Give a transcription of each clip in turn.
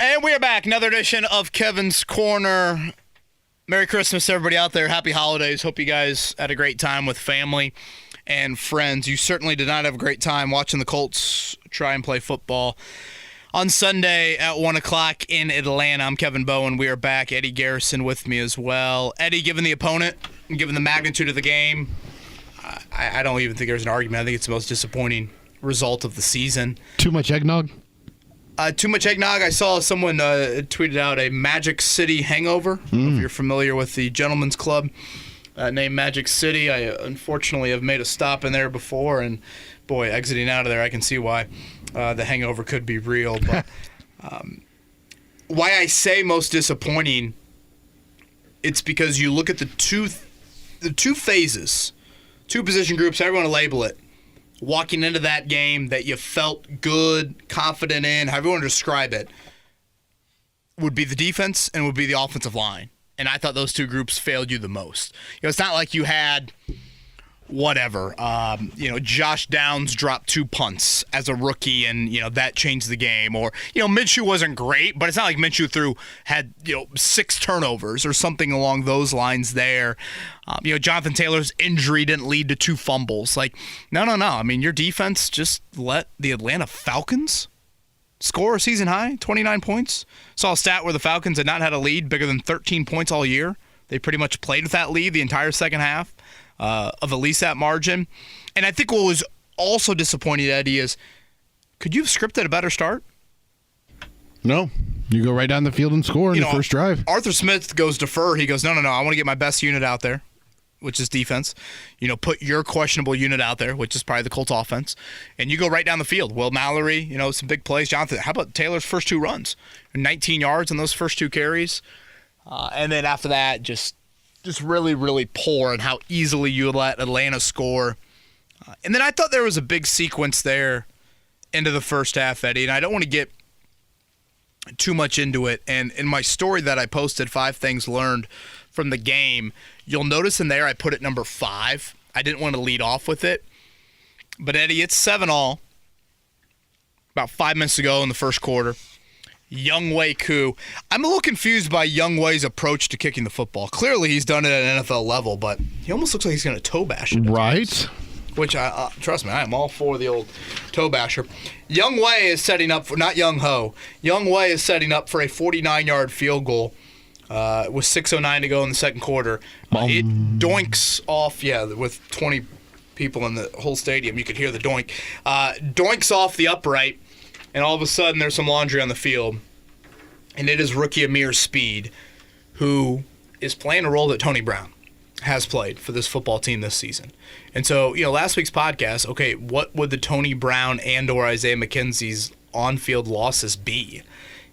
And we are back. Another edition of Kevin's Corner. Merry Christmas, everybody out there. Happy holidays. Hope you guys had a great time with family and friends. You certainly did not have a great time watching the Colts try and play football on Sunday at 1 o'clock in Atlanta. I'm Kevin Bowen. We are back. Eddie Garrison with me as well. Eddie, given the opponent, given the magnitude of the game, I don't even think there's an argument. I think it's the most disappointing result of the season. Too much eggnog? Too much eggnog. I saw someone tweeted out a Magic City hangover. If you're familiar with the Gentlemen's Club named Magic City. I unfortunately have made a stop in there before, and boy, exiting out of there, I can see why the hangover could be real. But why I say most disappointing, it's because you look at the two phases, two position groups, however you want to label it, walking into that game that you felt good, confident in, however you want to describe it, would be the defense and would be the offensive line. And I thought those two groups failed you the most. It's not like you had whatever. Josh Downs dropped 2 punts as a rookie, and that changed the game. Or Minshew wasn't great, but it's not like Minshew had 6 turnovers or something along those lines there. Jonathan Taylor's injury didn't lead to 2 fumbles. No. I mean, your defense just let the Atlanta Falcons score a season high, 29 points. Saw a stat where the Falcons had not had a lead bigger than 13 points all year. They pretty much played with that lead the entire second half. Of at least that margin. And I think what was also disappointing, Eddie, is could you have scripted a better start? No. You go right down the field and score in the first drive. Arthur Smith goes defer. He goes, no, I want to get my best unit out there, which is defense. Put your questionable unit out there, which is probably the Colts offense. And you go right down the field. Will Mallory, some big plays. Jonathan, how about Taylor's first 2 runs? 19 yards on those first 2 carries. And then after that, just really, really poor in how easily you let Atlanta score. And then I thought there was a big sequence there into the first half, Eddie, and I don't want to get too much into it. And in my story that I posted, 5 things learned from the game, you'll notice in there I put it number 5. I didn't want to lead off with it. But, Eddie, it's 7-all. About 5 minutes ago in the first quarter. Younghoe Koo. I'm a little confused by Younghoe's approach to kicking the football. Clearly, he's done it at an NFL level, but he almost looks like he's going to toe bash it. Right. Which, trust me, I am all for the old toe basher. Younghoe is setting up for, not Young Ho, Younghoe is setting up for a 49-yard field goal with 6:09 to go in the second quarter. It doinks off, with 20 people in the whole stadium. You could hear the doink. Doinks off the upright. And all of a sudden, there's some laundry on the field. And it is rookie Amir Speed, who is playing a role that Tony Brown has played for this football team this season. And so, last week's podcast, okay, what would the Tony Brown and or Isaiah McKenzie's on-field losses be?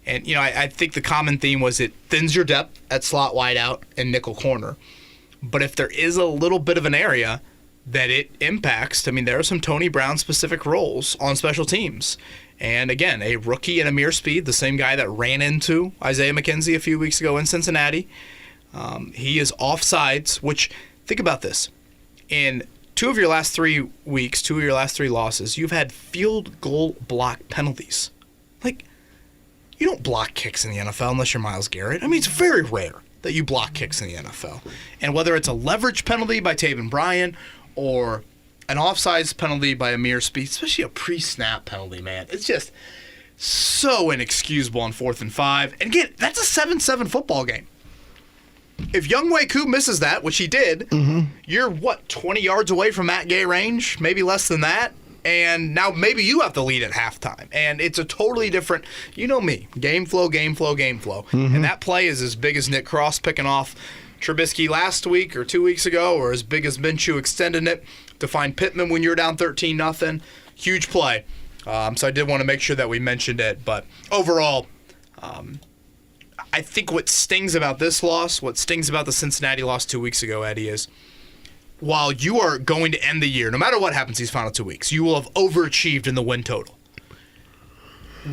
And, I think the common theme was it thins your depth at slot wideout and nickel corner. But if there is a little bit of an area that it impacts, there are some Tony Brown-specific roles on special teams. And again, a rookie in Amir Speed, the same guy that ran into Isaiah McKenzie a few weeks ago in Cincinnati. He is offsides, which, think about this. In 2 of your last 3 weeks, 2 of your last 3 losses, you've had field goal block penalties. You don't block kicks in the NFL unless you're Myles Garrett. It's very rare that you block kicks in the NFL. And whether it's a leverage penalty by Taven Bryan or an offsides penalty by Amir Speed, especially a pre-snap penalty, man. It's just so inexcusable on 4th and 5. And again, that's a 7-7 football game. If Younghoe Koo misses that, which he did, you're, 20 yards away from Matt Gay range? Maybe less than that. And now maybe you have to lead at halftime. And it's a totally different, me, game flow. And that play is as big as Nick Cross picking off Trubisky last week or 2 weeks ago, or as big as Minshew extending it to find Pittman when you're down 13-0. Huge play. So I did want to make sure that we mentioned it. But overall, I think what stings about this loss, what stings about the Cincinnati loss 2 weeks ago, Eddie, is while you are going to end the year, no matter what happens these final 2 weeks, you will have overachieved in the win total.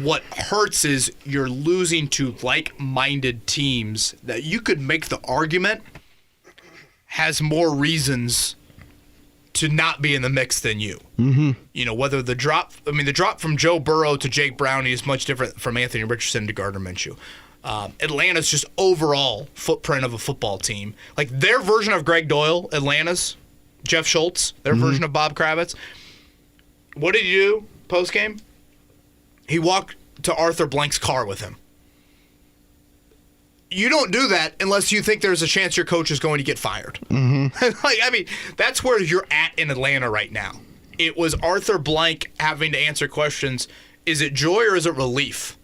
What hurts is you're losing to like-minded teams that you could make the argument has more reasons to not be in the mix than you. Mm-hmm. Whether the drop from Joe Burrow to Jake Browning is much different from Anthony Richardson to Gardner Minshew. Atlanta's just overall footprint of a football team. Like their version of Greg Doyle, Atlanta's, Jeff Schultz, their version of Bob Kravitz. What did he do post-game? He walked to Arthur Blank's car with him. You don't do that unless you think there's a chance your coach is going to get fired. Mm-hmm. That's where you're at in Atlanta right now. It was Arthur Blank having to answer questions. Is it joy or is it relief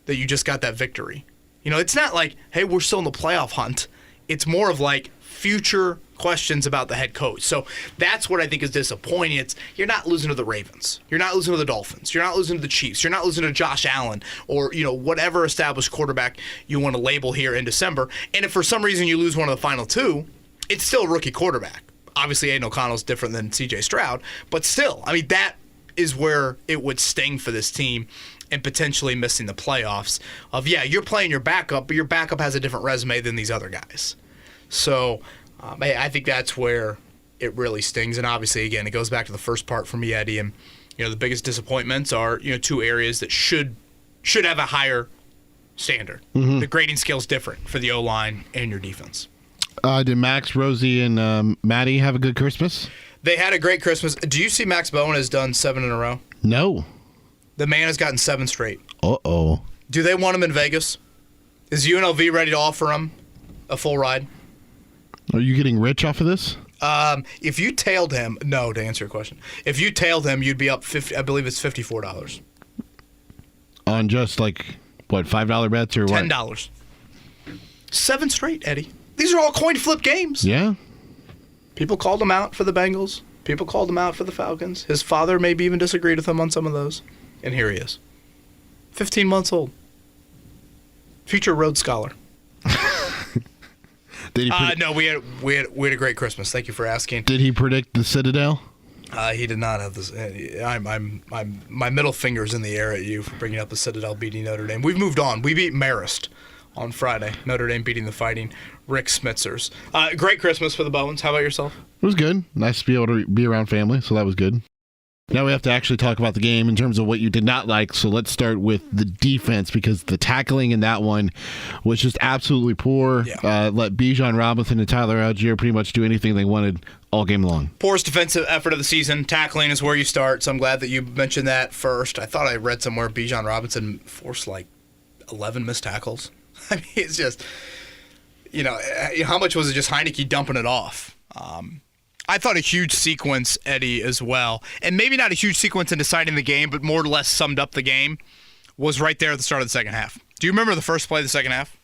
that you just got that victory? It's not like, hey, we're still in the playoff hunt. It's more of like future questions about the head coach. So that's what I think is disappointing. It's you're not losing to the Ravens. You're not losing to the Dolphins. You're not losing to the Chiefs. You're not losing to Josh Allen or, whatever established quarterback you want to label here in December. And if for some reason you lose one of the final two, it's still a rookie quarterback. Obviously, Aiden O'Connell's different than C.J. Stroud, but still, that is where it would sting for this team and potentially missing the playoffs you're playing your backup, but your backup has a different resume than these other guys. So I think that's where it really stings. And obviously, again, it goes back to the first part for me, Eddie. And the biggest disappointments are two areas that should have a higher standard. Mm-hmm. The grading scale is different for the O-line and your defense. Did Max, Rosie, and Maddie have a good Christmas? They had a great Christmas. Do you see Max Bowen has done 7 in a row? No. The man has gotten 7 straight. Uh-oh. Do they want him in Vegas? Is UNLV ready to offer him a full ride? Are you getting rich off of this? If you tailed him, no, to answer your question. If you tailed him, you'd be up I believe it's $54. On just like, what, $5 bets or what? $10. 7 straight, Eddie. These are all coin flip games. Yeah. People called him out for the Bengals. People called him out for the Falcons. His father maybe even disagreed with him on some of those. And here he is. 15 months old. Future Rhodes Scholar. No, we had a great Christmas. Thank you for asking. Did he predict the Citadel? He did not have this. My middle finger's in the air at you for bringing up the Citadel beating Notre Dame. We've moved on. We beat Marist on Friday. Notre Dame beating the Fighting Rick Smitzers. Great Christmas for the Bowens. How about yourself? It was good. Nice to be able to be around family, so that was good. Now we have to actually talk about the game in terms of what you did not like. So let's start with the defense because the tackling in that one was just absolutely poor. Yeah. Let Bijan Robinson and Tyler Algier pretty much do anything they wanted all game long. Poorest defensive effort of the season. Tackling is where you start, so I'm glad that you mentioned that first. I thought I read somewhere Bijan Robinson forced like 11 missed tackles. It's just, how much was it just Heineke dumping it off? I thought a huge sequence, Eddie, as well, and maybe not a huge sequence in deciding the game, but more or less summed up the game, was right there at the start of the second half. Do you remember the first play of the second half?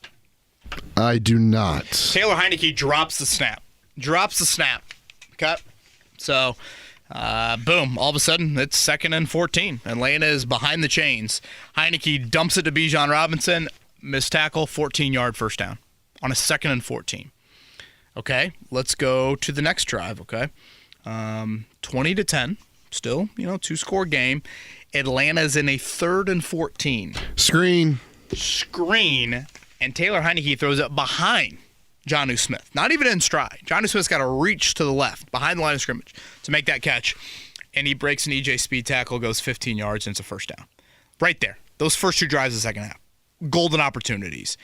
I do not. Taylor Heineke drops the snap. Cut. So, boom, all of a sudden, it's 2nd and 14. Atlanta is behind the chains. Heineke dumps it to Bijan Robinson, missed tackle, 14-yard first down on a 2nd and 14. Okay, let's go to the next drive, okay? 20-10, still, 2-score game. Atlanta's in a 3rd and 14. Screen, and Taylor Heineke throws it behind Jonnu Smith. Not even in stride. Jonnu Smith's got to reach to the left, behind the line of scrimmage, to make that catch. And he breaks an EJ speed tackle, goes 15 yards, and it's a first down. Right there. Those first 2 drives of the second half. Golden opportunities.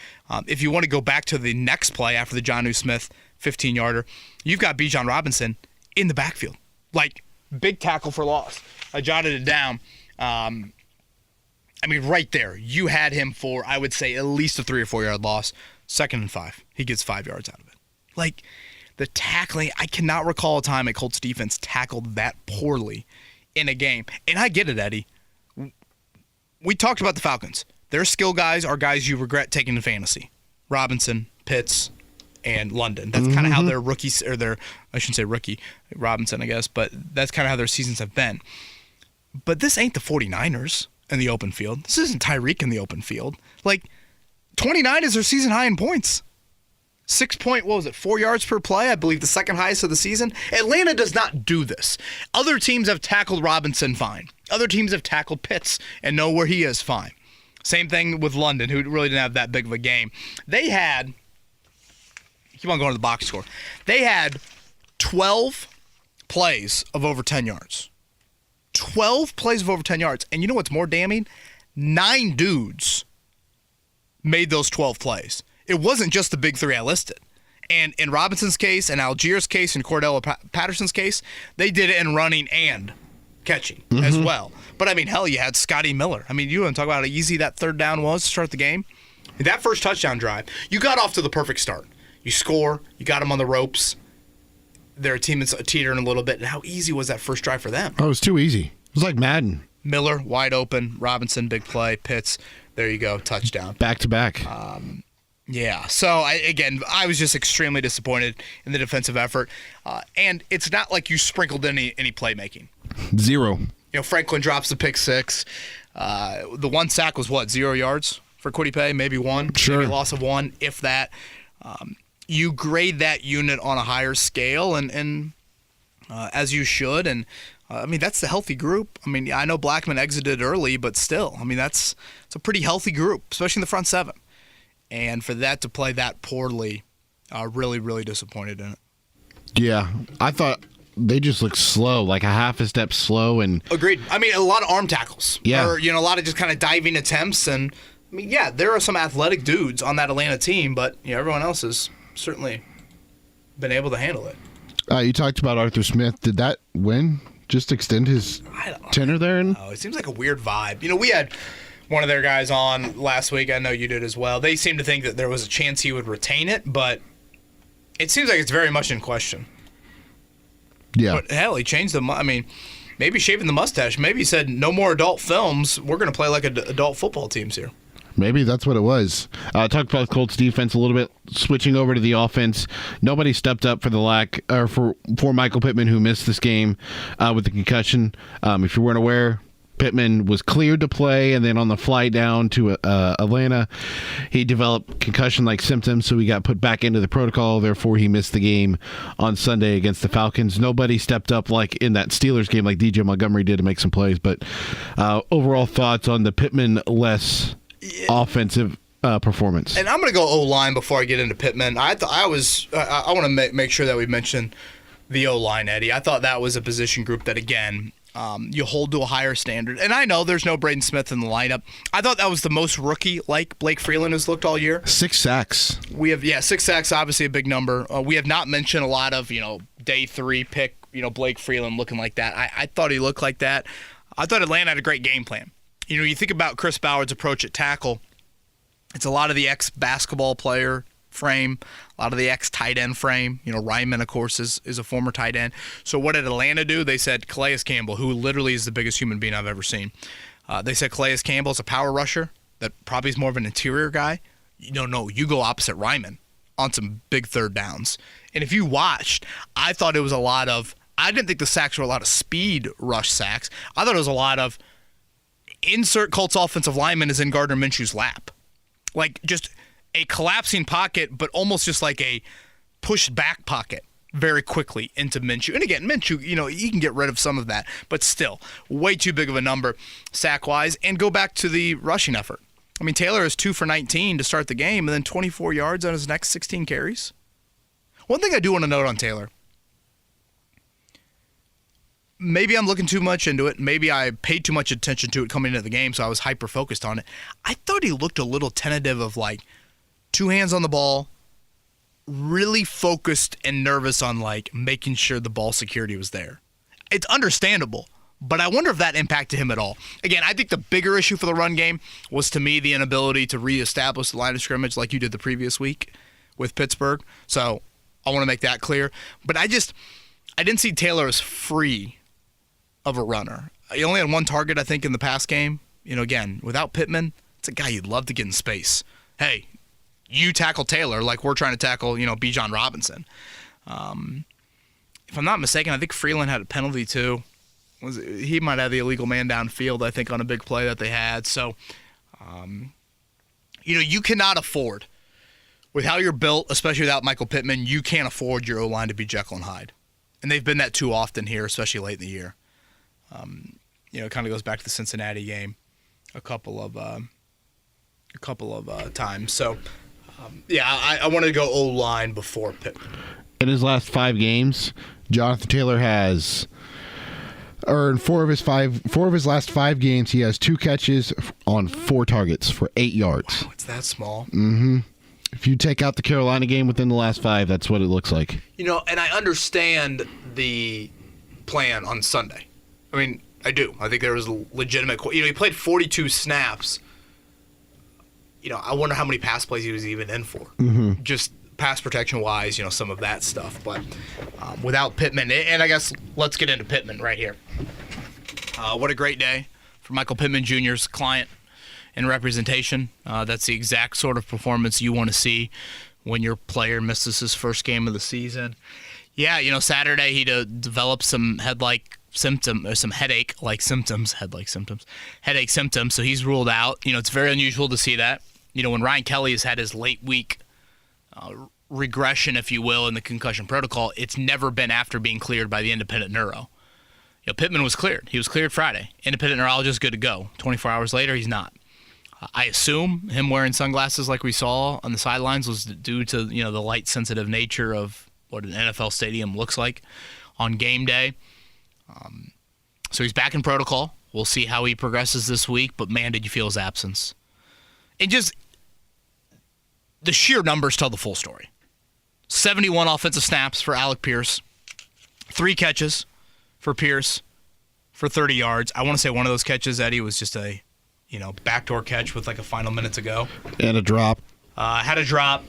If you want to go back to the next play after the Jonnu Smith 15-yarder, you've got Bijan Robinson in the backfield. Like, big tackle for loss. I jotted it down. Right there. You had him for, I would say, at least a 3 or 4 yard loss. 2nd and 5. He gets 5 yards out of it. Like, the tackling, I cannot recall a time a Colts defense tackled that poorly in a game. And I get it, Eddie. We talked about the Falcons. Their skill guys are guys you regret taking to fantasy. Robinson, Pitts, and London. That's kind of how their rookies, I shouldn't say rookie, Robinson, I guess, but that's kind of how their seasons have been. But this ain't the 49ers in the open field. This isn't Tyreek in the open field. Like, 29 is their season high in points. 4 yards per play, I believe the second highest of the season. Atlanta does not do this. Other teams have tackled Robinson fine. Other teams have tackled Pitts and know where he is fine. Same thing with London, who really didn't have that big of a game. They had, keep on going to the box score, they had 12 plays of over 10 yards. 12 plays of over 10 yards. And you know what's more damning? 9 dudes made those 12 plays. It wasn't just the big three I listed. And in Robinson's case, and Algiers' case, and Cordell Patterson's case, they did it in running and catching as well. But, I mean, hell, you had Scotty Miller. I mean, you want to talk about how easy that third down was to start the game? That first touchdown drive, you got off to the perfect start. You score, you got them on the ropes. Their team is teetering a little bit. And how easy was that first drive for them? Oh, it was too easy. It was like Madden. Miller, wide open. Robinson, big play. Pitts, there you go, touchdown. Back to back. Yeah, so I was just extremely disappointed in the defensive effort. And it's not like you sprinkled any playmaking. 0. Franklin drops the pick 6. The one sack was 0 yards for Kwity Paye? Maybe 1. Sure. Maybe a loss of 1, if that. You grade that unit on a higher scale, and as you should. And, I mean, that's the healthy group. I mean, I know Blackman exited early, but still, I mean, it's a pretty healthy group, especially in the front 7. And for that to play that poorly, really, really disappointed in it. Yeah, I thought they just looked slow, like a half a step slow. And agreed. I mean, a lot of arm tackles. Yeah. Or, a lot of just kind of diving attempts. And, I mean, yeah, there are some athletic dudes on that Atlanta team, but everyone else has certainly been able to handle it. You talked about Arthur Smith. Did that win just extend his tenure there? It seems like a weird vibe. We had one of their guys on last week. I know you did as well. They seem to think that there was a chance he would retain it, but it seems like it's very much in question. Yeah. But hell, he changed I mean, maybe shaving the mustache. Maybe he said, no more adult films. We're going to play like adult football teams here. Maybe that's what it was. Talked about the Colts defense a little bit. Switching over to the offense, nobody stepped up for Michael Pittman, who missed this game with the concussion. If you weren't aware, Pittman was cleared to play, and then on the flight down to Atlanta, he developed concussion-like symptoms, so he got put back into the protocol. Therefore, he missed the game on Sunday against the Falcons. Nobody stepped up like in that Steelers game like DJ Montgomery did to make some plays. But overall thoughts on the Pittman-less offensive performance? And I'm going to go O-line before I get into Pittman. I want to make sure that we mention the O-line, Eddie. I thought that was a position group that, again, you hold to a higher standard. And I know there's no Braden Smith in the lineup. I thought that was the most rookie-like Blake Freeland has looked all year. 6 sacks. We have 6 sacks, obviously a big number. We have not mentioned a lot of, day 3 pick, Blake Freeland looking like that. I thought he looked like that. I thought Atlanta had a great game plan. You think about Chris Ballard's approach at tackle. It's a lot of the ex-basketball player frame, a lot of the ex-tight end frame. Ryman, of course, is a former tight end. So what did Atlanta do? They said Calais Campbell, who literally is the biggest human being I've ever seen. They said Calais Campbell is a power rusher that probably is more of an interior guy. No, you go opposite Ryman on some big third downs. And if you watched, I thought it was a lot of – I didn't think the sacks were a lot of speed rush sacks. I thought it was a lot of insert Colts offensive lineman is in Gardner Minshew's lap. Like just a collapsing pocket, but almost just like a pushed back pocket very quickly into Minshew. And again, Minshew, he can get rid of some of that, but still way too big of a number sack-wise. And go back to the rushing effort. I mean, Taylor is 2 for 19 to start the game and then 24 yards on his next 16 carries. One thing I do want to note on Taylor, maybe I'm looking too much into it. Maybe I paid too much attention to it coming into the game, so I was hyper-focused on it. I thought he looked a little tentative of like 2 hands on the ball, really focused and nervous on like making sure the ball security was there. It's understandable, but I wonder if that impacted him at all. Again, I think the bigger issue for the run game was, to me, the inability to reestablish the line of scrimmage like you did the previous week with Pittsburgh. So I want to make that clear. But I didn't see Taylor as free of a runner. He only had 1 target, I think, in the pass game. Again, without Pittman, it's a guy you'd love to get in space. Hey, you tackle Taylor like we're trying to tackle, Bijan Robinson. If I'm not mistaken, I think Freeland had a penalty too. He might have the illegal man downfield, I think, on a big play that they had. So, you cannot afford, with how you're built, especially without Michael Pittman, you can't afford your O-line to be Jekyll and Hyde. And they've been that too often here, especially late in the year. It kind of goes back to the Cincinnati game a couple of times. So, I wanted to go O-line before Pittman. In his last 5 games, Jonathan Taylor has, or in four of his last 5 games, he has 2 catches on 4 targets for 8 yards. Wow, it's that small. Mm-hmm. If you take out the Carolina game within the last 5, that's what it looks like. And I understand the plan on Sunday. I mean, I do. I think there was a legitimate. He played 42 snaps. I wonder how many pass plays he was even in for. Mm-hmm. Just pass protection wise, some of that stuff. But without Pittman, and I guess let's get into Pittman right here. What a great day for Michael Pittman Jr.'s client and representation. That's the exact sort of performance you want to see when your player misses his first game of the season. Yeah, Saturday he developed some headache symptoms. So he's ruled out. It's very unusual to see that. When Ryan Kelly has had his late week regression, if you will, in the concussion protocol, it's never been after being cleared by the independent neuro. Pittman was cleared. He was cleared Friday. Independent neurologist, good to go. 24 hours later, he's not. I assume him wearing sunglasses like we saw on the sidelines was due to the light-sensitive nature of what an NFL stadium looks like on game day. So he's back in protocol. We'll see how he progresses this week, but man, did you feel his absence. And just the sheer numbers tell the full story. 71 offensive snaps for Alec Pierce, 3 catches for Pierce for 30 yards. I want to say one of those catches, Eddie, was just a backdoor catch with like a final minute to go. And a drop. Had a drop.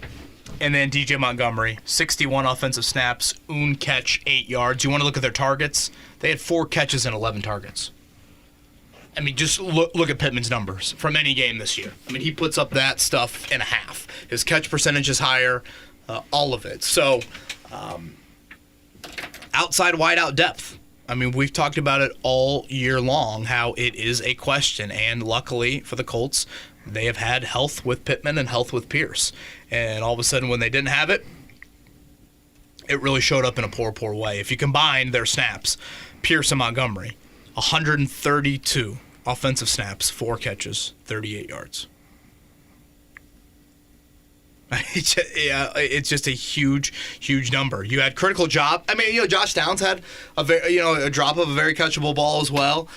And then DJ Montgomery, 61 offensive snaps, catch, 8 yards. You want to look at their targets? They had 4 catches and 11 targets. I mean, just look at Pittman's numbers from any game this year. I mean, he puts up that stuff in a half. His catch percentage is higher, all of it. So, outside wideout depth. I mean, we've talked about it all year long, how it is a question. And luckily for the Colts, they have had health with Pittman and health with Pierce. And all of a sudden, when they didn't have it, it really showed up in a poor way. If you combine their snaps, Pierce and Montgomery, 132 offensive snaps, 4 catches, 38 yards. It's just a huge number. You had critical job. I mean, Josh Downs had a drop of a very catchable ball as well.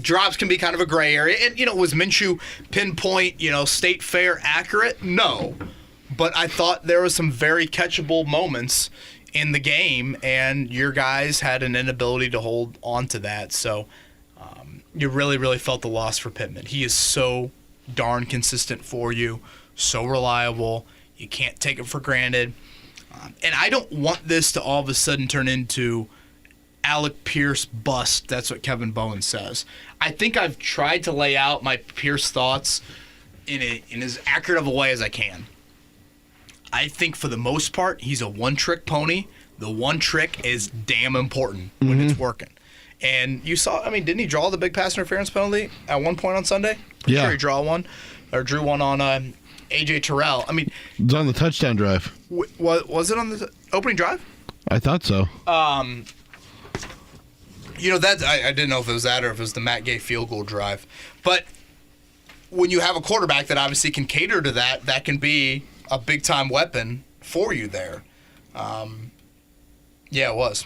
Drops can be kind of a gray area. And, was Minshew pinpoint, state fair accurate? No. But I thought there was some very catchable moments in the game, and your guys had an inability to hold on to that. So you really, really felt the loss for Pittman. He is so darn consistent for you, so reliable. You can't take it for granted. And I don't want this to all of a sudden turn into Alec Pierce bust. That's what Kevin Bowen says. I think I've tried to lay out my Pierce thoughts in as accurate of a way as I can. I think for the most part, he's a one-trick pony. The one trick is damn important when it's working. And you saw, didn't he draw the big pass interference penalty at one point on Sunday? Yeah. Sure, he drew one on A.J. Terrell. It's on the touchdown drive. Was it on the opening drive? I thought so. I didn't know if it was that or if it was the Matt Gay field goal drive. But when you have a quarterback that obviously can cater to that, that can be a big-time weapon for you there. Yeah, it was.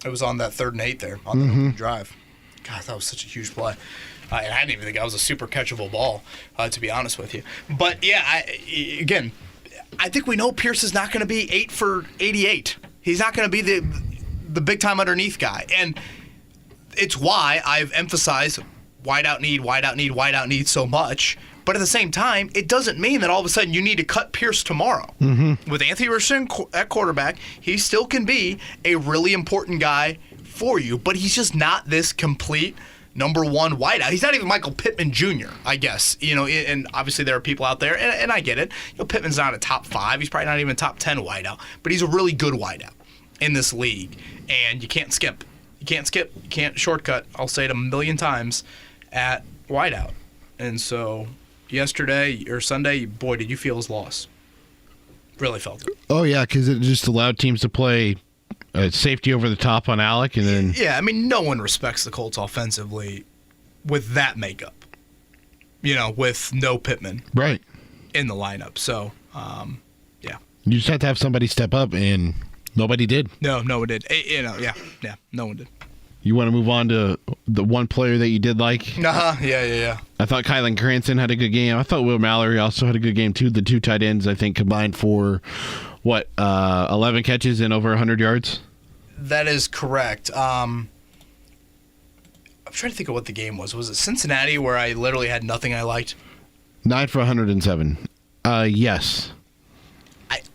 It was on that 3rd and 8 there on the opening drive. God, that was such a huge play. And I didn't even think that was a super catchable ball, to be honest with you. But, yeah, I think we know Pierce is not going to be 8 for 88. He's not going to be the big-time underneath guy. And it's why I've emphasized wideout need so much. But at the same time, it doesn't mean that all of a sudden you need to cut Pierce tomorrow. With Anthony Richardson at quarterback, he still can be a really important guy for you, but he's just not this complete number one wideout. He's not even Michael Pittman Jr., I guess. And obviously there are people out there, and I get it. Pittman's not a top 5. He's probably not even a top 10 wideout, but he's a really good wideout in this league, and you can't skip. You can't shortcut. I'll say it a million times at wideout. And so yesterday or Sunday, boy, did you feel his loss. Really felt it. Oh, yeah, because it just allowed teams to play safety over the top on Alec. And then yeah, no one respects the Colts offensively with that makeup, with no Pittman right in the lineup. So, yeah. You just have to have somebody step up, and Nobody did. No one did. Yeah, no one did. You want to move on to the one player that you did like? Yeah. I thought Kylan Cranston had a good game. I thought Will Mallory also had a good game, too. The two tight ends, I think, combined for, 11 catches and over 100 yards? That is correct. I'm trying to think of what the game was. Was it Cincinnati where I literally had nothing I liked? 9 for 107. Yes.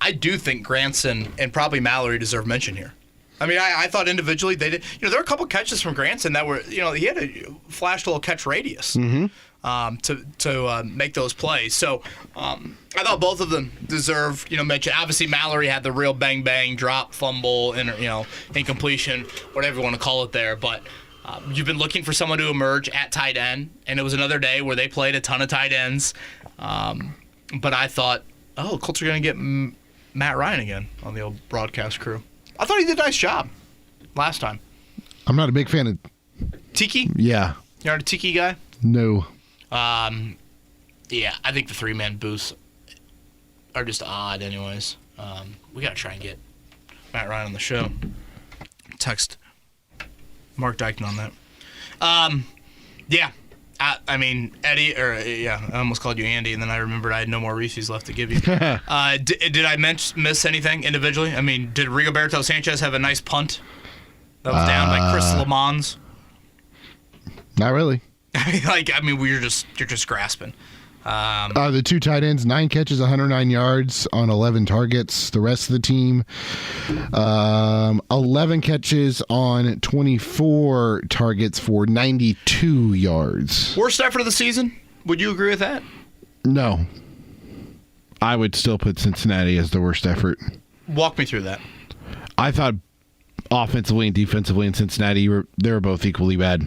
I do think Granson and probably Mallory deserve mention here. I mean, I thought individually they did. There were a couple catches from Granson that were, he had a flashed little catch radius to make those plays. So I thought both of them deserve, mention. Obviously, Mallory had the real bang drop, fumble, and incompletion, whatever you want to call it there. But you've been looking for someone to emerge at tight end, and it was another day where they played a ton of tight ends. But I thought, Colts are going to get Matt Ryan again on the old broadcast crew. I thought he did a nice job last time. I'm not a big fan of Tiki? Yeah. You're not a Tiki guy? No. Yeah, I think the three-man booths are just odd anyways. We got to try and get Matt Ryan on the show. Text Mark Dykman on that. Yeah. I mean, Eddie, I almost called you Andy, and then I remembered I had no more Reese's left to give you. Did I miss anything individually? I mean, did Rigoberto Sanchez have a nice punt that was down by Chris Lamons? Not really. You're just grasping. The two tight ends, 9 catches, 109 yards on 11 targets. The rest of the team, 11 catches on 24 targets for 92 yards. Worst effort of the season? Would you agree with that? No. I would still put Cincinnati as the worst effort. Walk me through that. I thought offensively and defensively in Cincinnati, they were both equally bad.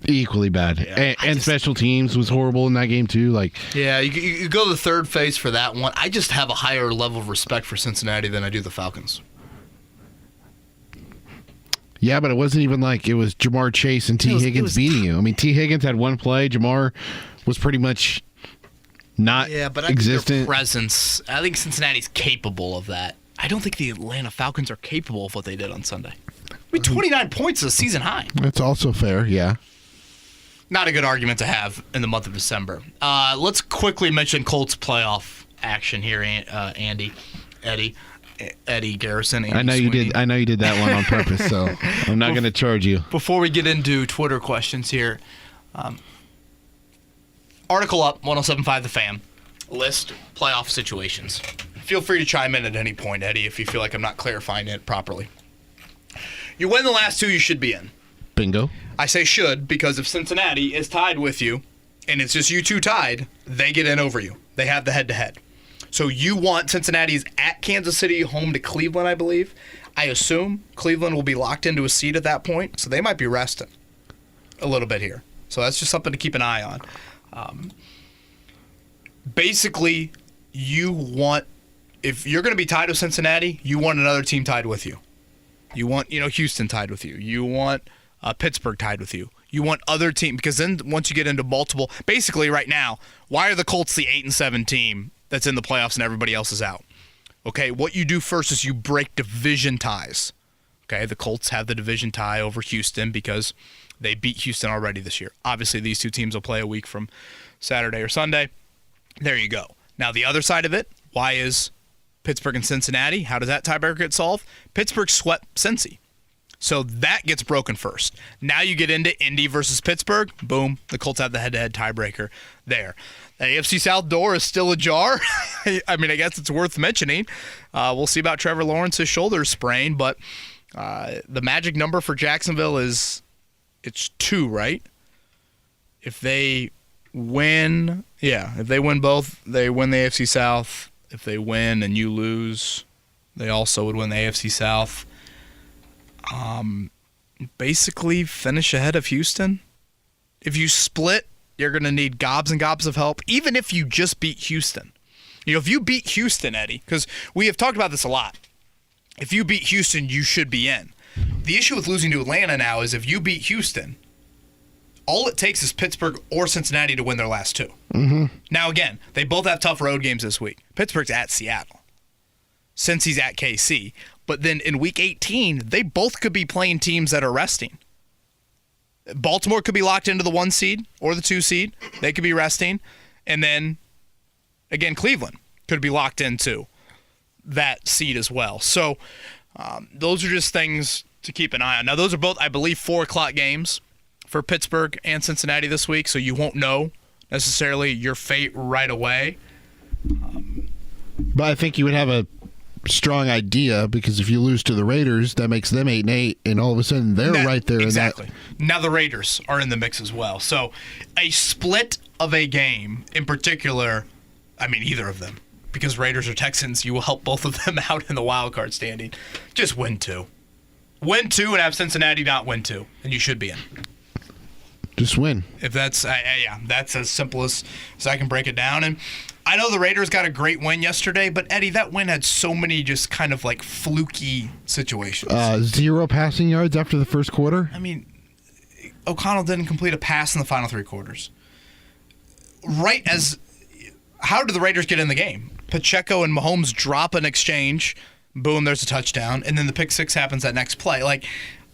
Equally bad. Yeah, and special teams was horrible in that game, too. Yeah, you go to the third phase for that one. I just have a higher level of respect for Cincinnati than I do the Falcons. Yeah, but it wasn't even like it was Jamar Chase and T. Higgins beating you. I mean, T. Higgins had one play. Jamar was pretty much not existent. Yeah, but I think their presence, I think Cincinnati's capable of that. I don't think the Atlanta Falcons are capable of what they did on Sunday. 29 points is a season high. That's also fair, yeah. Not a good argument to have in the month of December. Let's quickly mention Colts playoff action here, Eddie Garrison. Andy I know Sweeney. you did. I know you did that one on purpose, so I'm not going to charge you. Before we get into Twitter questions here, article up 107.5 The Fan. List playoff situations. Feel free to chime in at any point, Eddie, if you feel like I'm not clarifying it properly. You win the last two, you should be in. Bingo. I say should because if Cincinnati is tied with you and it's just you two tied, they get in over you. They have the head-to-head. So you want Cincinnati's at Kansas City, home to Cleveland, I believe. I assume Cleveland will be locked into a seat at that point, so they might be resting a little bit here. So that's just something to keep an eye on. Basically, you want, if you're going to be tied with Cincinnati, you want another team tied with you. You want, Houston tied with you. You want Pittsburgh tied with you. You want other teams, because then once you get into multiple, basically right now, why are the Colts the 8-7 team that's in the playoffs and everybody else is out? Okay, what you do first is you break division ties. Okay, the Colts have the division tie over Houston because they beat Houston already this year. Obviously, these two teams will play a week from Saturday or Sunday. There you go. Now, the other side of it, why is Pittsburgh and Cincinnati? How does that tiebreaker get solved? Pittsburgh swept Cincy. So that gets broken first. Now you get into Indy versus Pittsburgh. Boom. The Colts have the head-to-head tiebreaker there. The AFC South door is still ajar. I mean, I guess it's worth mentioning. We'll see about Trevor Lawrence's shoulder sprain, but the magic number for Jacksonville it's 2, right? If they win, if they win both, they win the AFC South. If they win and you lose, they also would win the AFC South. Basically finish ahead of Houston. If you split, you're going to need gobs and gobs of help, even if you just beat Houston. If you beat Houston, Eddie, because we have talked about this a lot. If you beat Houston, you should be in. The issue with losing to Atlanta now is if you beat Houston, all it takes is Pittsburgh or Cincinnati to win their last two. Mm-hmm. Now, again, they both have tough road games this week. Pittsburgh's at Seattle. since he's at KC. But then in Week 18, they both could be playing teams that are resting. Baltimore could be locked into the 1 seed or the 2 seed. They could be resting. And then, again, Cleveland could be locked into that seed as well. So those are just things to keep an eye on. Now, those are both, I believe, 4 o'clock games for Pittsburgh and Cincinnati this week, so you won't know necessarily your fate right away. But I think you would have a strong idea, because if you lose to the Raiders, that makes them 8-8, and all of a sudden they're right there. Exactly. Now the Raiders are in the mix as well. So a split of a game in particular, I mean either of them, because Raiders or Texans, you will help both of them out in the wild card standing. Just win 2. Win 2 and have Cincinnati not win 2, and you should be in. Just win. If that's that's as simple as I can break it down. And I know the Raiders got a great win yesterday, but Eddie, that win had so many just kind of like fluky situations. 0 passing yards after the first quarter. I mean, O'Connell didn't complete a pass in the final 3 quarters. How did the Raiders get in the game? Pacheco and Mahomes drop an exchange, boom, there's a touchdown, and then the pick 6 happens that next play. Like,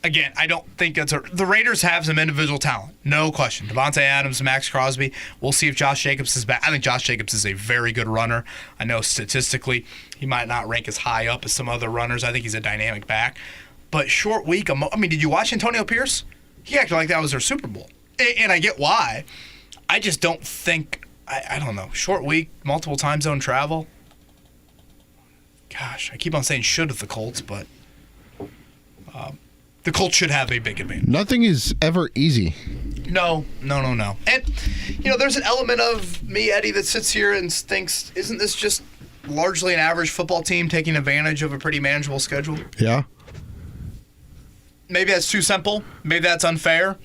again, I don't think the Raiders have some individual talent, no question. Devontae Adams, Max Crosby. We'll see if Josh Jacobs is back. I think Josh Jacobs is a very good runner. I know statistically he might not rank as high up as some other runners. I think he's a dynamic back. But short week, I mean, did you watch Antonio Pierce? He acted like that was their Super Bowl. And I get why. I just don't think, I don't know, short week, multiple time zone travel. Gosh, I keep on saying should with the Colts, but the Colts should have a big advantage. Nothing is ever easy. No. And, there's an element of me, Eddie, that sits here and thinks, isn't this just largely an average football team taking advantage of a pretty manageable schedule? Yeah. Maybe that's too simple. Maybe that's unfair.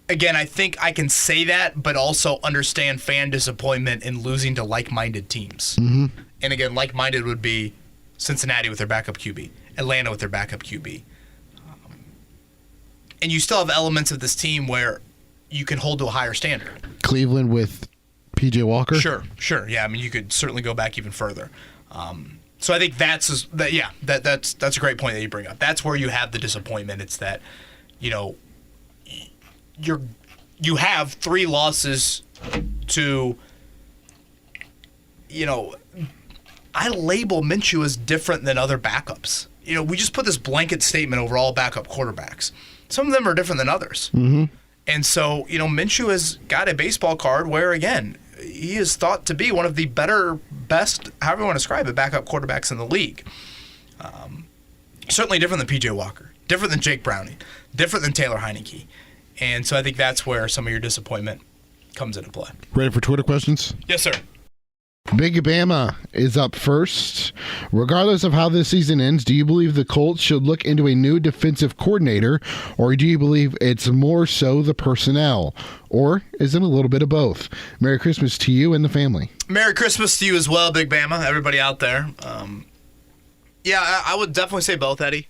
Again, I think I can say that, but also understand fan disappointment in losing to like-minded teams. Mm-hmm. And again, like-minded would be Cincinnati with their backup QB, Atlanta with their backup QB. And you still have elements of this team where you can hold to a higher standard. Cleveland with P.J. Walker? Sure. Yeah, I mean, you could certainly go back even further. So I think that's a great point that you bring up. That's where you have the disappointment. It's that, you have 3 losses to, I label Minshew as different than other backups. We just put this blanket statement over all backup quarterbacks. Some of them are different than others. Mm-hmm. And so, Minshew has got a baseball card where, again, he is thought to be one of the best, however you want to describe it, backup quarterbacks in the league. Certainly different than P.J. Walker, different than Jake Browning, different than Taylor Heineke. And so I think that's where some of your disappointment comes into play. Ready for Twitter questions? Yes, sir. Big Bama is up first. Regardless of how this season ends, do you believe the Colts should look into a new defensive coordinator, or do you believe it's more so the personnel? Or is it a little bit of both? Merry Christmas to you and the family. Merry Christmas to you as well, Big Bama, everybody out there. I would definitely say both, Eddie.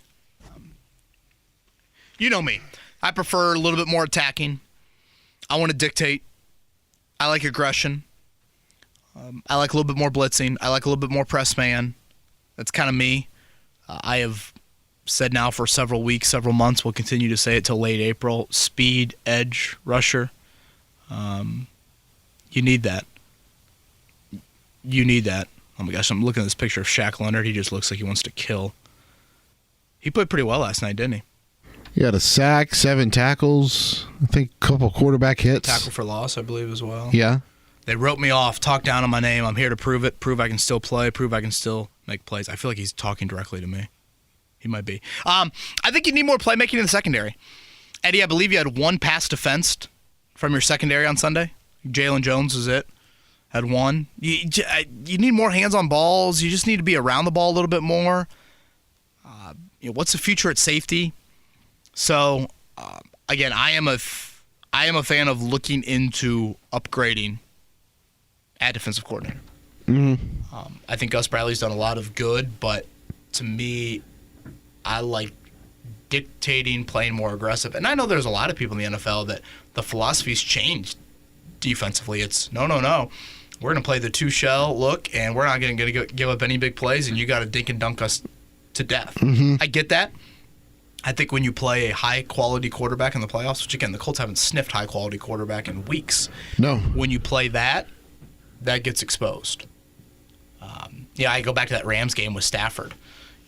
You know me. I prefer a little bit more attacking. I want to dictate. I like aggression. I like a little bit more blitzing. I like a little bit more press man. That's kind of me. I have said now for several weeks, several months, we'll continue to say it till late April. Speed, edge, rusher. You need that. Oh my gosh, I'm looking at this picture of Shaq Leonard. He just looks like he wants to kill. He played pretty well last night, didn't he? He had a sack, 7 tackles, I think a couple quarterback hits. Tackle for loss, I believe, as well. Yeah. They wrote me off, talked down on my name. I'm here to prove it, prove I can still play, prove I can still make plays. I feel like he's talking directly to me. He might be. I think you need more playmaking in the secondary. Eddie, I believe you had 1 pass defensed from your secondary on Sunday. Jalen Jones was it. Had 1. You need more hands on balls. You just need to be around the ball a little bit more. What's the future at safety? So, again, I am a fan of looking into upgrading at defensive coordinator. Mm-hmm. I think Gus Bradley's done a lot of good, but to me, I like dictating, playing more aggressive. And I know there's a lot of people in the NFL that the philosophy's changed defensively. It's no. we're going to play the two-shell look, and we're not going to give up any big plays, and you got to dink and dunk us to death. Mm-hmm. I get that. I think when you play a high-quality quarterback in the playoffs, which, again, the Colts haven't sniffed high-quality quarterback in weeks. No. When you play that gets exposed. I go back to that Rams game with Stafford,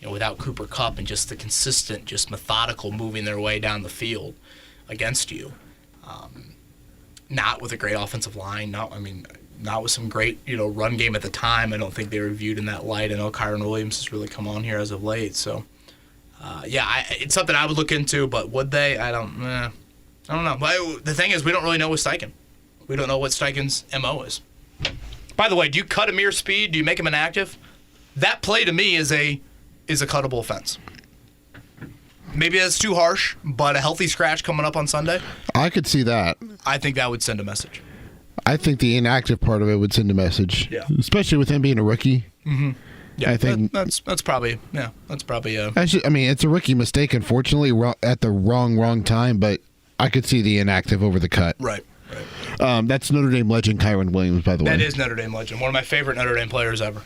without Cooper Kupp and just the consistent, just methodical moving their way down the field against you. Not with a great offensive line, not with some great, run game at the time. I don't think they were viewed in that light. I know Kyron Williams has really come on here as of late. So, it's something I would look into, but would they? I don't know. But the thing is, we don't really know with Steichen. We don't know what Steichen's MO is. By the way, do you cut Amir Speed? Do you make him inactive? That play to me is a cuttable offense. Maybe that's too harsh, but a healthy scratch coming up on Sunday. I could see that. I think that would send a message. I think the inactive part of it would send a message. Yeah. Especially with him being a rookie. Mm-hmm. Yeah, I think that's probably Actually, it's a rookie mistake, unfortunately, at the wrong time, but I could see the inactive over the cut. Right. That's Notre Dame legend Kyron Williams, by the way. That is Notre Dame legend. One of my favorite Notre Dame players ever.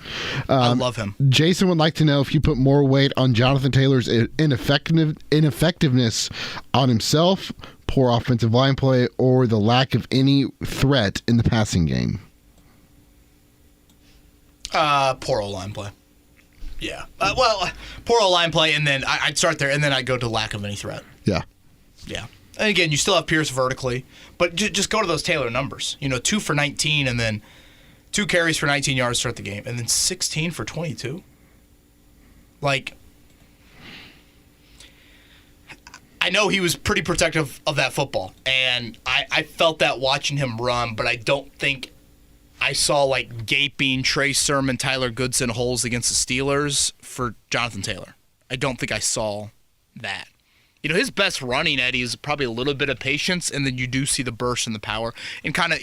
I love him. Jason would like to know if you put more weight on Jonathan Taylor's ineffectiveness on himself, poor offensive line play, or the lack of any threat in the passing game. Poor O-line play. Yeah. Poor O-line play, and then I'd start there, and then I'd go to lack of any threat. Yeah. Yeah. And again, you still have Pierce vertically, but just go to those Taylor numbers. 2 for 19, and then 2 carries for 19 yards to start the game, and then 16 for 22. Like, I know he was pretty protective of that football, and I felt that watching him run, but I don't think I saw, like, gaping Trey Sermon, Tyler Goodson holes against the Steelers for Jonathan Taylor. I don't think I saw that. His best running, Eddie, is probably a little bit of patience, and then you do see the burst and the power. And kind of,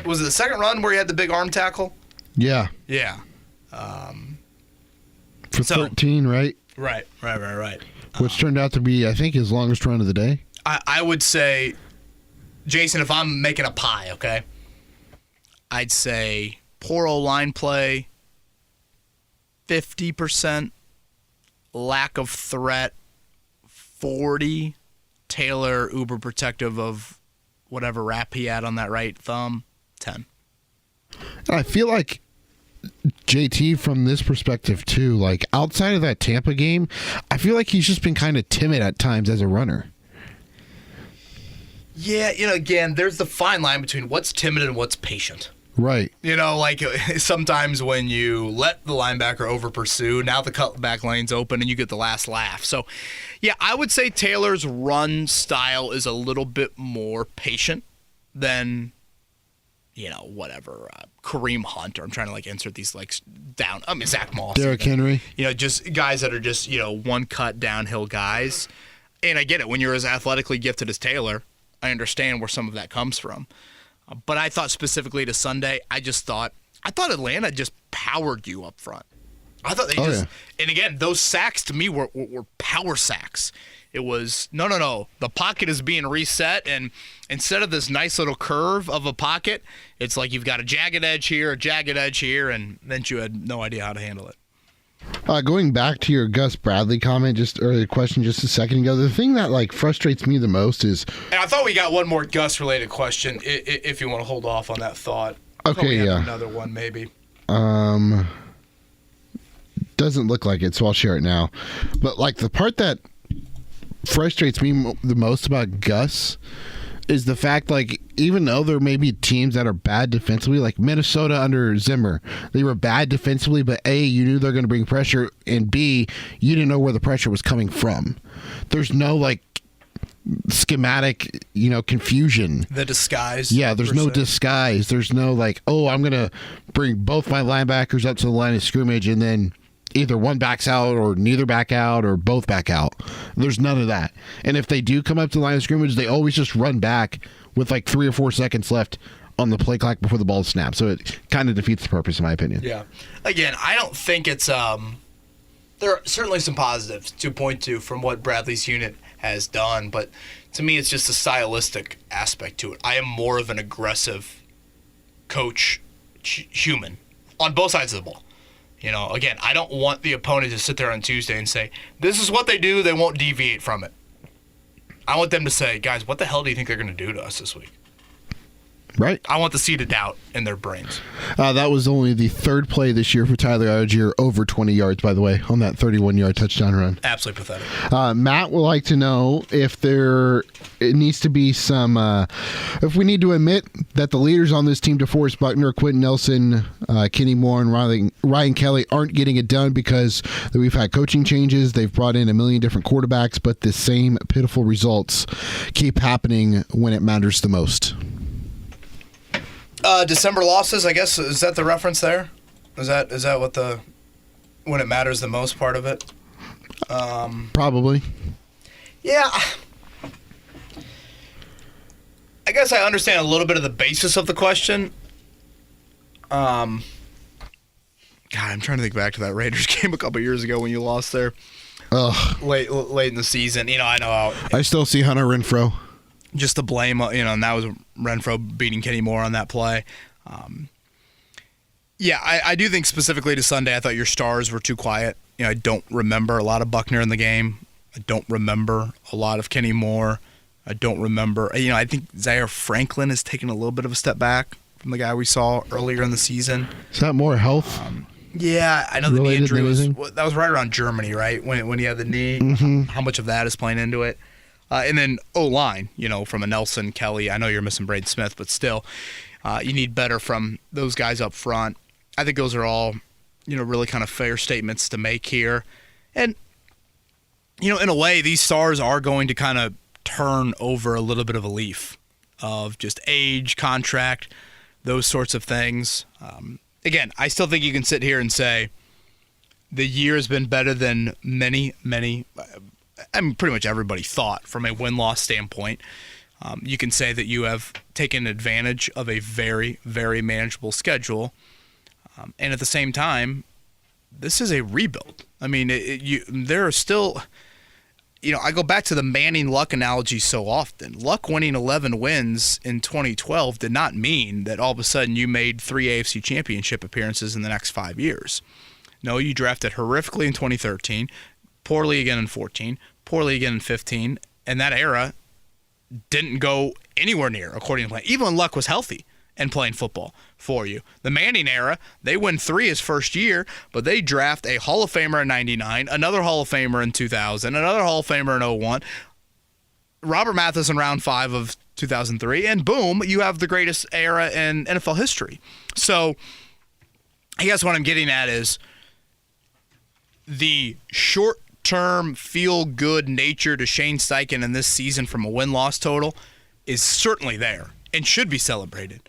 was it the second run where he had the big arm tackle? Yeah. Yeah. For 13, right? Right. Which turned out to be, I think, his longest run of the day. I would say, Jason, if I'm making a pie, okay, I'd say poor O-line play, 50%, lack of threat, 40, Taylor uber protective of whatever wrap he had on that right thumb, 10. I feel like JT from this perspective too, like outside of that Tampa game, I feel like he's just been kind of timid at times as a runner. Yeah, again, there's the fine line between what's timid and what's patient. Right. Like sometimes when you let the linebacker over pursue, now the cutback lane's open and you get the last laugh. So, yeah, I would say Taylor's run style is a little bit more patient than, Kareem Hunt, or I'm trying to insert these down. Zach Moss. Derrick Henry. Just guys that are just, one cut downhill guys. And I get it. When you're as athletically gifted as Taylor, I understand where some of that comes from. But I thought specifically to Sunday, I thought Atlanta just powered you up front. I thought they and again, those sacks to me were power sacks. It was, no. The pocket is being reset, and instead of this nice little curve of a pocket, it's like you've got a jagged edge here, and then you had no idea how to handle it. Going back to your Gus Bradley comment, question just a second ago, the thing that frustrates me the most is, and I thought we got one more Gus related question. If you want to hold off on that thought, okay, yeah, another one maybe. Doesn't look like it, so I'll share it now. But the part that frustrates me the most about Gus is the fact, even though there may be teams that are bad defensively, like Minnesota under Zimmer, they were bad defensively, but A, you knew they're going to bring pressure, and B, you didn't know where the pressure was coming from. There's no, schematic, confusion. The disguise. Yeah, there's no disguise. There's no, I'm going to bring both my linebackers up to the line of scrimmage, and then either one backs out or neither back out or both back out. There's none of that. And if they do come up to the line of scrimmage, they always just run back with 3 or 4 seconds left on the play clock before the ball snaps. So it kind of defeats the purpose, in my opinion. Yeah. Again, I don't think it's there are certainly some positives to point to from what Bradley's unit has done, but to me it's just a stylistic aspect to it. I am more of an aggressive coach human on both sides of the ball. Again, I don't want the opponent to sit there on Tuesday and say, this is what they do, they won't deviate from it. I want them to say, guys, what the hell do you think they're going to do to us this week? Right. I want the seed of doubt in their brains. That was only the third play this year for Tyler Algier, over 20 yards, by the way, on that 31-yard touchdown run. Absolutely pathetic. Matt would like to know if it needs to be some, if we need to admit that the leaders on this team, DeForest Buckner, Quentin Nelson, Kenny Moore, and Ryan Kelly aren't getting it done because we've had coaching changes. They've brought in a million different quarterbacks, but the same pitiful results keep happening when it matters the most. December losses, I guess, is that the reference there? Is that what when it matters the most part of it? Probably. Yeah. I guess I understand a little bit of the basis of the question. God, I'm trying to think back to that Raiders game a couple years ago when you lost there. Late in the season. I know how I still see Hunter Renfrow. Just the blame, and that was Renfrow beating Kenny Moore on that play. I do think specifically to Sunday, I thought your stars were too quiet. I don't remember a lot of Buckner in the game. I don't remember a lot of Kenny Moore. I don't remember. I think Zaire Franklin has taken a little bit of a step back from the guy we saw earlier in the season. Is that more health? Yeah, I know the knee injury that was right around Germany, right? When he had the knee. Mm-hmm. How much of that is playing into it? And then O-line, from a Nelson, Kelly. I know you're missing Braden Smith, but still, you need better from those guys up front. I think those are all, really kind of fair statements to make here. And, in a way, these stars are going to kind of turn over a little bit of a leaf of just age, contract, those sorts of things. Again, I still think you can sit here and say the year has been better than many pretty much everybody thought from a win-loss standpoint. You can say that you have taken advantage of a very, very manageable schedule. And at the same time, this is a rebuild. I mean, there are still, I go back to the Manning Luck analogy so often. Luck winning 11 wins in 2012 did not mean that all of a sudden you made 3 AFC championship appearances in the next 5 years. No, you drafted horrifically in 2013, poorly again in 14, poorly again in 15, and that era didn't go anywhere near according to plan, even when Luck was healthy and playing football for you. The Manning era, they win 3 his first year, but they draft a Hall of Famer in 99, another Hall of Famer in 2000, another Hall of Famer in 01, Robert Mathis in round 5 of 2003, and boom, you have the greatest era in NFL history. So I guess what I'm getting at is the short-term feel-good nature to Shane Steichen in this season from a win-loss total is certainly there and should be celebrated.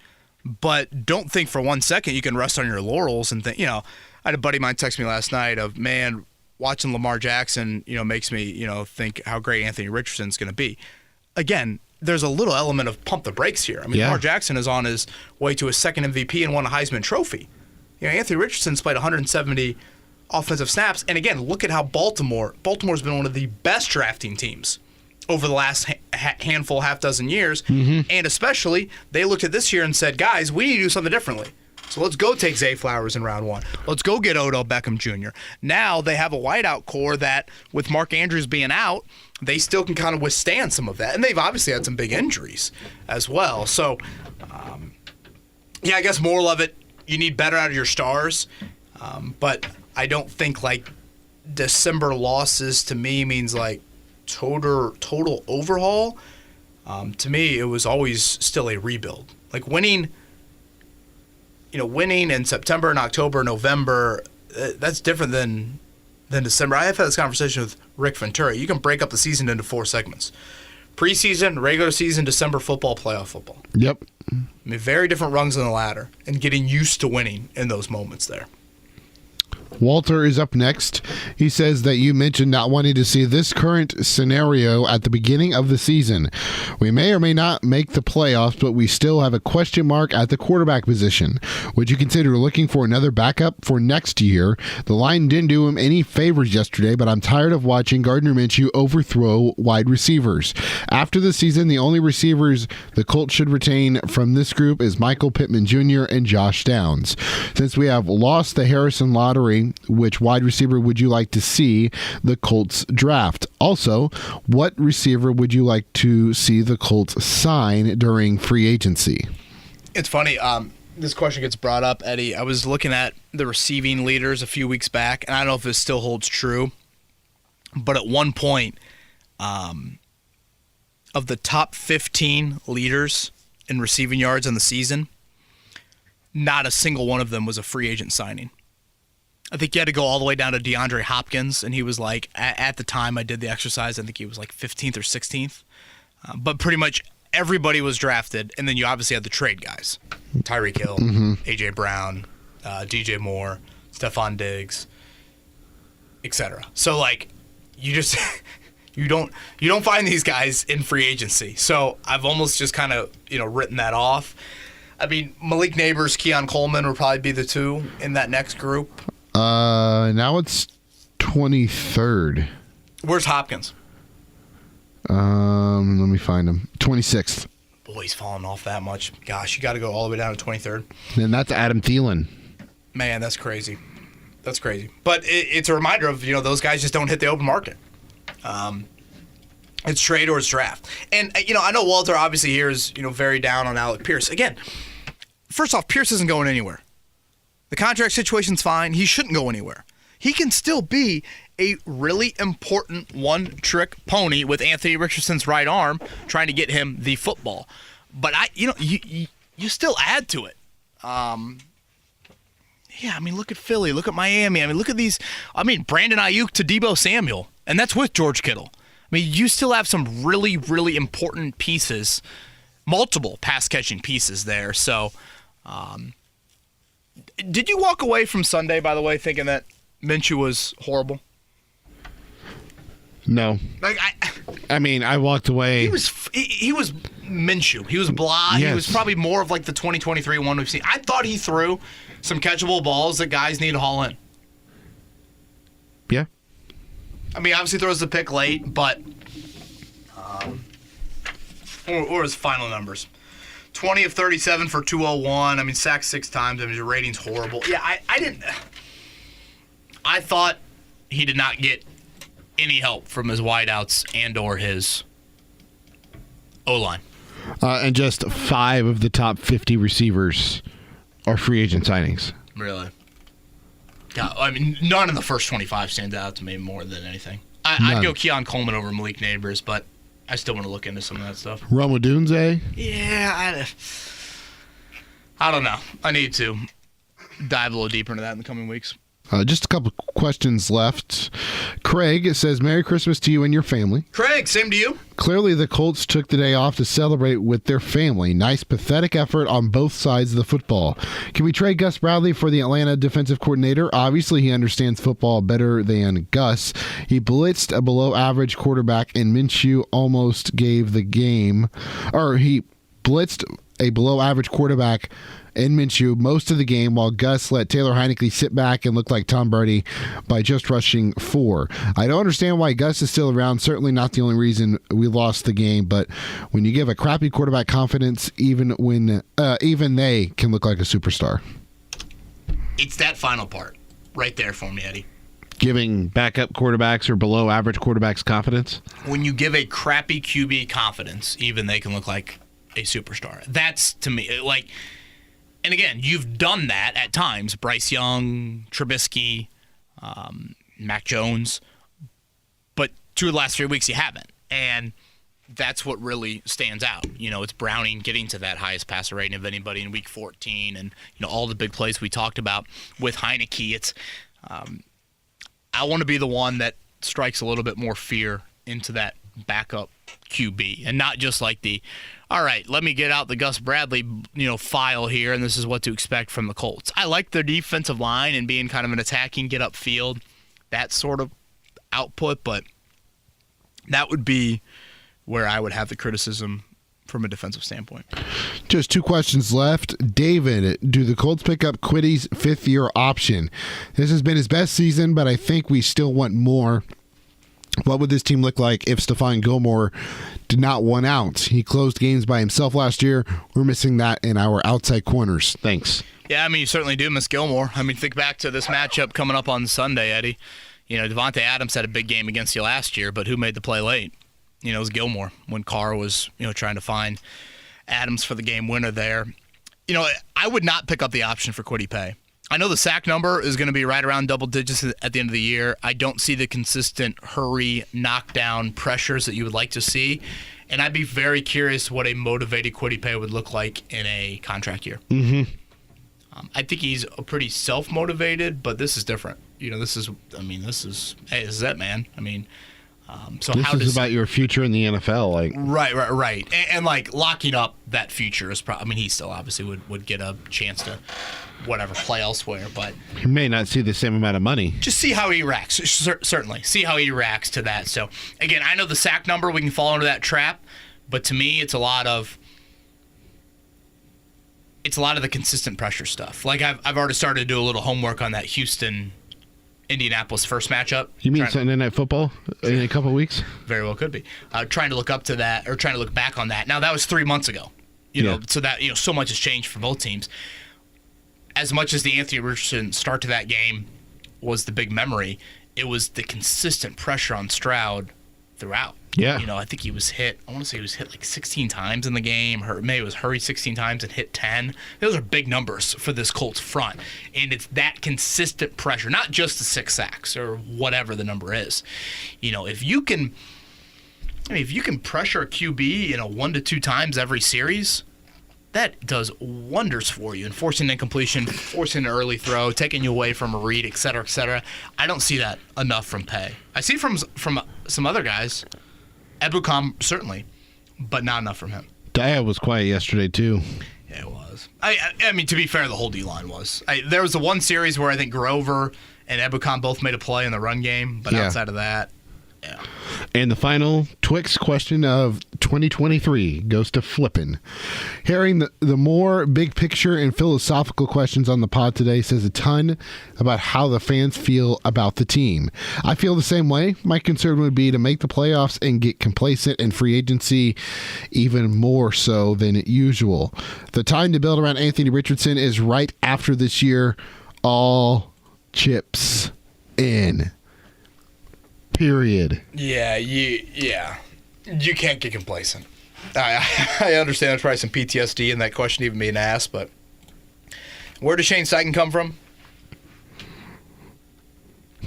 But don't think for 1 second you can rest on your laurels and think, I had a buddy of mine text me last night of, man, watching Lamar Jackson, makes me, think how great Anthony Richardson's going to be. Again, there's a little element of pump the brakes here. I mean, Lamar Jackson is on his way to his second MVP and won a Heisman Trophy. Anthony Richardson's played 170 offensive snaps. And again, look at how Baltimore's been one of the best drafting teams over the last handful, half dozen years. Mm-hmm. And especially, they looked at this year and said, guys, we need to do something differently. So let's go take Zay Flowers in round 1. Let's go get Odell Beckham Jr. Now they have a wideout core that, with Mark Andrews being out, they still can kind of withstand some of that. And they've obviously had some big injuries as well. So, I guess moral of it, you need better out of your stars. But I don't think, December losses to me means, total overhaul. To me, it was always still a rebuild. Winning in September and October, November, that's different than December. I have had this conversation with Rick Ventura. You can break up the season into 4 segments: preseason, regular season, December football, playoff football. Yep. I mean, very different rungs on the ladder, and getting used to winning in those moments there. Walter is up next. He says that you mentioned not wanting to see this current scenario at the beginning of the season. We may or may not make the playoffs, but we still have a question mark at the quarterback position. Would you consider looking for another backup for next year? The line didn't do him any favors yesterday, but I'm tired of watching Gardner Minshew overthrow wide receivers. After the season, the only receivers the Colts should retain from this group is Michael Pittman Jr. and Josh Downs. Since we have lost the Harrison lottery, which wide receiver would you like to see the Colts draft? Also, what receiver would you like to see the Colts sign during free agency? It's funny. This question gets brought up, Eddie. I was looking at the receiving leaders a few weeks back, and I don't know if this still holds true, but at one point, of the top 15 leaders in receiving yards in the season, not a single one of them was a free agent signing. I think you had to go all the way down to DeAndre Hopkins, and he was like, at the time I did the exercise, I think he was like 15th or 16th. But pretty much everybody was drafted, and then you obviously had the trade guys. Tyreek Hill, A.J. Brown, DJ Moore, Stephon Diggs, etc. So, like, you just you don't find these guys in free agency. So I've almost just kind of, written that off. I mean, Malik Neighbors, Keon Coleman would probably be the two in that next group. Now it's 23rd. Where's Hopkins? Let me find him. 26th. Boy, he's falling off that much. Gosh, you got to go all the way down to 23rd. And that's Adam Thielen. Man, that's crazy. That's crazy. But it's a reminder of, those guys just don't hit the open market. It's trade or it's draft. And, I know Walter obviously here is, very down on Alec Pierce. Again, first off, Pierce isn't going anywhere. The contract situation's fine. He shouldn't go anywhere. He can still be a really important one-trick pony with Anthony Richardson's right arm trying to get him the football. But you still add to it. Look at Philly. Look at Miami. Look at these. Brandon Ayuk to Deebo Samuel. And that's with George Kittle. You still have some really, really important pieces, multiple pass-catching pieces there. So, did you walk away from Sunday, by the way, thinking that Minshew was horrible? No. I walked away. He was Minshew. He was blah. Yes. He was probably more of like the 2023 one we've seen. I thought he threw some catchable balls that guys need to haul in. Yeah. Obviously throws the pick late, but or his final numbers. 20 of 37 for 201. Sacked 6 times. His rating's horrible. Yeah, I thought he did not get any help from his wideouts and or his O-line. And just 5 of the top 50 receivers are free agent signings. Really? Yeah, none of the first 25 stands out to me more than anything. I'd go Keon Coleman over Malik Neighbors, but I still want to look into some of that stuff. Rome Odunze? Yeah, I don't know. I need to dive a little deeper into that in the coming weeks. Just a couple questions left. Craig says, Merry Christmas to you and your family. Craig, same to you. Clearly, the Colts took the day off to celebrate with their family. Nice, pathetic effort on both sides of the football. Can we trade Gus Bradley for the Atlanta defensive coordinator? Obviously, he understands football better than Gus. He blitzed a below-average quarterback, and Minshew almost gave the game. Or he blitzed a below-average quarterback in Minshew most of the game, while Gus let Taylor Heinicke sit back and look like Tom Brady by just rushing 4. I don't understand why Gus is still around. Certainly not the only reason we lost the game, but when you give a crappy quarterback confidence, even they can look like a superstar. It's that final part right there for me, Eddie. Giving backup quarterbacks or below average quarterbacks confidence? When you give a crappy QB confidence, even they can look like a superstar. That's, to me, like... And again, you've done that at times. Bryce Young, Trubisky, Mac Jones. But 2 of the last 3 weeks you haven't. And that's what really stands out. It's Browning getting to that highest passer rating of anybody in Week 14. And, all the big plays we talked about with Heinicke. It's I want to be the one that strikes a little bit more fear into that backup QB and not just like all right, let me get out the Gus Bradley, file here, and this is what to expect from the Colts. I like their defensive line and being kind of an attacking, get upfield, that sort of output, but that would be where I would have the criticism from a defensive standpoint. Just 2 questions left. David, do the Colts pick up Quiddy's 5th-year option? This has been his best season, but I think we still want more. What would this team look like if Stephon Gilmore did not 1 out? He closed games by himself last year. We're missing that in our outside corners. Thanks. Yeah, you certainly do miss Gilmore. Think back to this matchup coming up on Sunday, Eddie. Devontae Adams had a big game against you last year, but who made the play late? It was Gilmore when Carr was, trying to find Adams for the game winner there. I would not pick up the option for Kwity Paye. I know the sack number is going to be right around double digits at the end of the year. I don't see the consistent hurry, knockdown pressures that you would like to see. And I'd be very curious what a motivated Kwity Paye would look like in a contract year. Mm-hmm. I think he's a pretty self-motivated, but this is different. Hey, this is it, man. So this how is about your future in the NFL, right, and locking up that future is probably. He still obviously would get a chance to play elsewhere, but he may not see the same amount of money. Just see how he reacts. Certainly, see how he reacts to that. So again, I know the sack number, we can fall into that trap, but to me, it's a lot of the consistent pressure stuff. I've already started to do a little homework on that Indianapolis first matchup. You mean Sunday Night Football in a couple of weeks? Very well could be. Trying to look up to that, or trying to look back on that. Now, that was 3 months ago. So that, so much has changed for both teams. As much as the Anthony Richardson start to that game was the big memory, it was the consistent pressure on Stroud throughout. Yeah. I think he was hit, I want to say he was hit 16 times in the game. Maybe it was hurried 16 times and hit 10. Those are big numbers for this Colts front. And it's that consistent pressure, not just the 6 sacks or whatever the number is. If you can pressure a QB, 1 to 2 times every series, that does wonders for you. And forcing an incompletion, forcing an early throw, taking you away from a read, et cetera, et cetera. I don't see that enough from Paye. I see it from some other guys. Ebukam, certainly, but not enough from him. Dia was quiet yesterday, too. Yeah, it was. To be fair, the whole D-line was. There was the one series where I think Grover and Ebukam both made a play in the run game, but outside of that, yeah. And the final Twix question of 2023 goes to Flippin'. Hearing the more big picture and philosophical questions on the pod today says a ton about how the fans feel about the team. I feel the same way. My concern would be to make the playoffs and get complacent in free agency, even more so than usual. The time to build around Anthony Richardson is right after this year. All chips in. Period. Yeah. You can't get complacent. I understand there's probably some PTSD in that question even being asked, but where does Shane Steichen come from?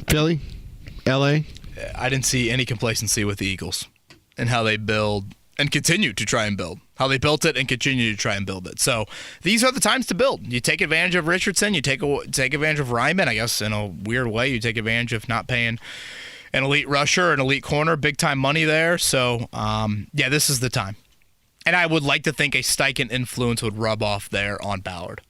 Philly? L.A.? I didn't see any complacency with the Eagles and how they build and continue to try and build. How they built it and continue to try and build it. So these are the times to build. You take advantage of Richardson. You take advantage of Ryman. I guess in a weird way, you take advantage of not paying an elite rusher, an elite corner, big-time money there. So, this is the time. And I would like to think a Steichen influence would rub off there on Ballard.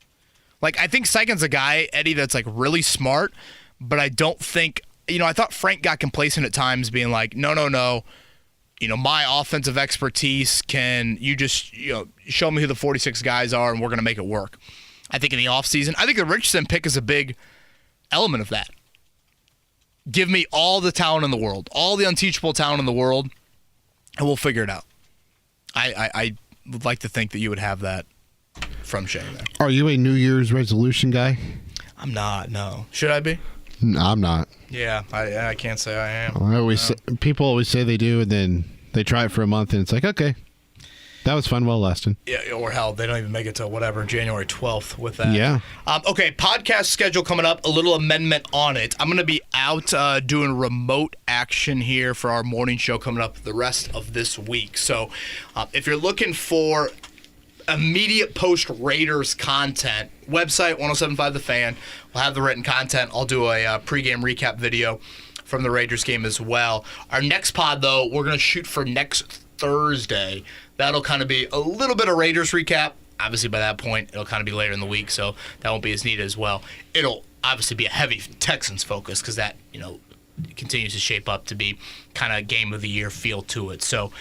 I think Steichen's a guy, Eddie, that's, really smart, but I don't think – I thought Frank got complacent at times being like, no. My offensive expertise you just show me who the 46 guys are and we're going to make it work. I think in the offseason, I think the Richardson pick is a big element of that. Give me all the talent in the world, all the unteachable talent in the world, and we'll figure it out. I would like to think that you would have that from Shane there. Are you a New Year's resolution guy? I'm not, no. Should I be? No, I'm not. Yeah, I can't say I am. People always say they do, and then they try it for a month, and it's like, okay, that was fun while lasting. Yeah, or hell, they don't even make it to January 12th with that. Yeah. Okay, podcast schedule coming up, a little amendment on it. I'm going to be out doing remote action here for our morning show coming up the rest of this week. So if you're looking for immediate post-Raiders content, website 1075 The Fan will have the written content. I'll do a pregame recap video from the Raiders game as well. Our next pod, though, we're going to shoot for next Thursday. That'll kind of be a little bit of Raiders recap. Obviously, by that point, it'll kind of be later in the week, so that won't be as neat as well. It'll obviously be a heavy Texans focus because that, continues to shape up to be kind of game of the year feel to it. So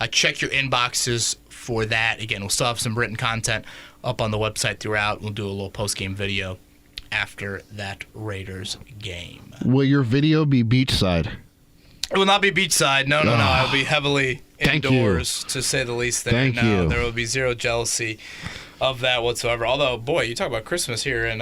check your inboxes for that. Again, we'll still have some written content up on the website throughout. We'll do a little post-game video after that Raiders game. Will your video be beachside? It will not be beachside. No. I'll be heavily Thank indoors, to say the least. Thank you. There will be zero jealousy of that whatsoever. Although, boy, you talk about Christmas here in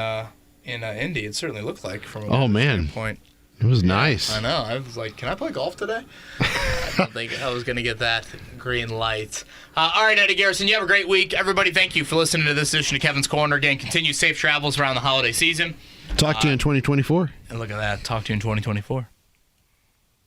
Indy. It certainly looked like from a standpoint. It was nice. I know. I was like, can I play golf today? I don't think I was going to get that green light. All right, Eddie Garrison, you have a great week. Everybody, thank you for listening to this edition of Kevin's Corner. Again, continue safe travels around the holiday season. Talk to you in 2024. And look at that. Talk to you in 2024.